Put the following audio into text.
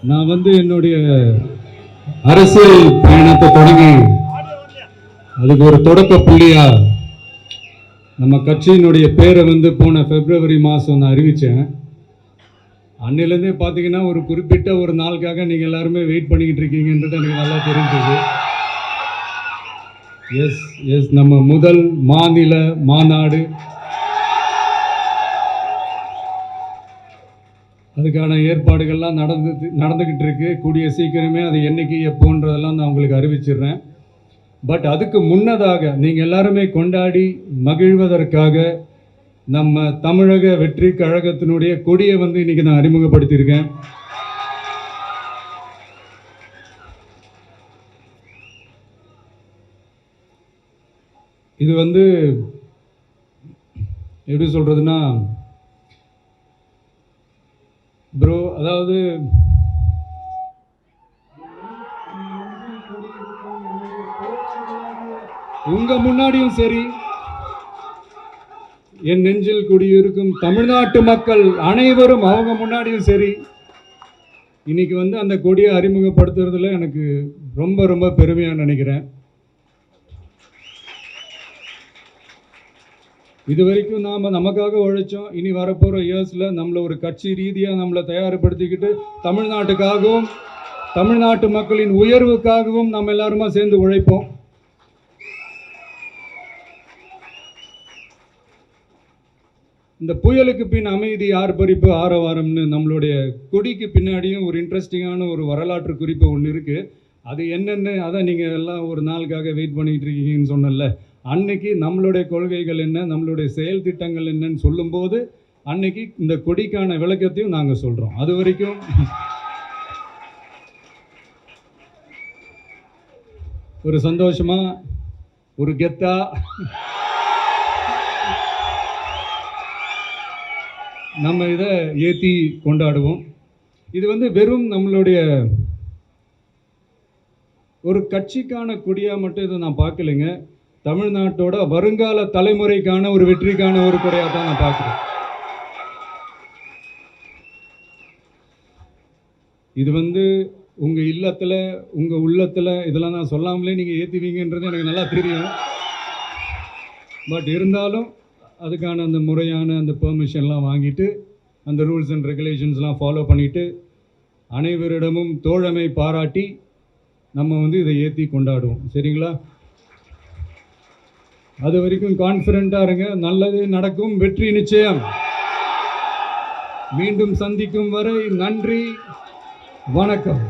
நான் என்னுடைய அரசியல் பயணத்தை தொடங்கி அதுக்கு ஒரு தொடக்க புள்ளியா நம்ம கட்சியினுடைய பேரை போன பிப்ரவரி மாதம் நான் அறிவித்தேன். அன்னிலேருந்தே பார்த்தீங்கன்னா ஒரு குறிப்பிட்ட ஒரு நாளுக்காக நீங்கள் எல்லாருமே வெயிட் பண்ணிக்கிட்டு இருக்கீங்கன்றது எனக்கு நல்லா தெரிஞ்சது. எஸ் நம்ம முதல் மாநில மாநாடு அதுக்கான ஏற்பாடுகள்லாம் நடந்துக்கிட்டு இருக்கு. கூடிய சீக்கிரமே அது என்னைக்கு எப்போன்றதெல்லாம் நான் உங்களுக்கு அறிவிச்சிடுறேன். பட் அதுக்கு முன்னதாக நீங்கள் எல்லாருமே கொண்டாடி மகிழ்வதற்காக நம்ம தமிழக வெற்றி கழகத்தினுடைய கொடியை இன்னைக்கு நான் அறிமுகப்படுத்தியிருக்கேன். இது எப்படி சொல்றதுன்னா ப்ரோ, அதாவது உங்க முன்னாடியும் சரி, என் நெஞ்சில் குடியிருக்கும் தமிழ்நாட்டு மக்கள் அனைவரும் அவங்க முன்னாடியும் சரி, இன்னைக்கு அந்த கொடியை அறிமுகப்படுத்துறதுல எனக்கு ரொம்ப ரொம்ப பெருமையா நினைக்கிறேன். இது வரைக்கும் நாம் நமக்காக உழைச்சோம். இனி வரப்போகிற இயர்ஸில் நம்மளை ஒரு கட்சி ரீதியாக நம்மளை தயார்படுத்திக்கிட்டு தமிழ்நாட்டுக்காகவும் தமிழ்நாட்டு மக்களின் உயர்வுக்காகவும் நம்ம எல்லாருமா சேர்ந்து உழைப்போம். இந்த புயலுக்கு பின் அமைதி ஆர்ப்பரிப்பு ஆரவாரம்னு நம்மளுடைய கொடிக்கு பின்னாடியும் ஒரு இன்ட்ரெஸ்டிங்கான ஒரு வரலாற்று குறிப்பு ஒன்று இருக்குது. அது என்னென்னு அதை நீங்கள் எல்லாம் ஒரு நாளுக்காக வெயிட் பண்ணிகிட்டு இருக்கீங்கன்னு சொன்னல, அன்னைக்கு நம்மளுடைய கொள்கைகள் என்ன, நம்மளுடைய செயல் திட்டங்கள் என்னன்னு சொல்லும்போது அன்னைக்கு இந்த கொடிக்கான விளக்கத்தையும் நாங்கள் சொல்கிறோம். அது வரைக்கும் ஒரு சந்தோஷமா ஒரு கெத்தா நம்ம இதை ஏற்றி கொண்டாடுவோம். இது வெறும் நம்மளுடைய ஒரு கட்சிக்கான கொடியாக மட்டும் இதை நான் பார்க்கலைங்க. தமிழ்நாட்டோட வருங்கால தலைமுறைக்கான ஒரு வெற்றிக்கான ஒரு கொடையாக தான் நான் பார்க்குறேன். இது உங்கள் இல்லத்தில் உங்கள் உள்ளத்தில் இதெல்லாம் நான் சொல்லாமலே நீங்கள் ஏற்றுவீங்கன்றது எனக்கு நல்லா தெரியும். பட் இருந்தாலும் அதுக்கான அந்த முறையான அந்த பெர்மிஷன்லாம் வாங்கிட்டு அந்த ரூல்ஸ் அண்ட் ரெகுலேஷன்ஸ்லாம் ஃபாலோ பண்ணிவிட்டு அனைவரிடமும் தோழமை பாராட்டி நம்ம இதை ஏற்றி கொண்டாடுவோம். சரிங்களா? அது வரைக்கும் கான்ஃபிடென்ட்டாக இருங்க. நல்லது நடக்கும், வெற்றி நிச்சயம். மீண்டும் சந்திக்கும் வரை நன்றி, வணக்கம்.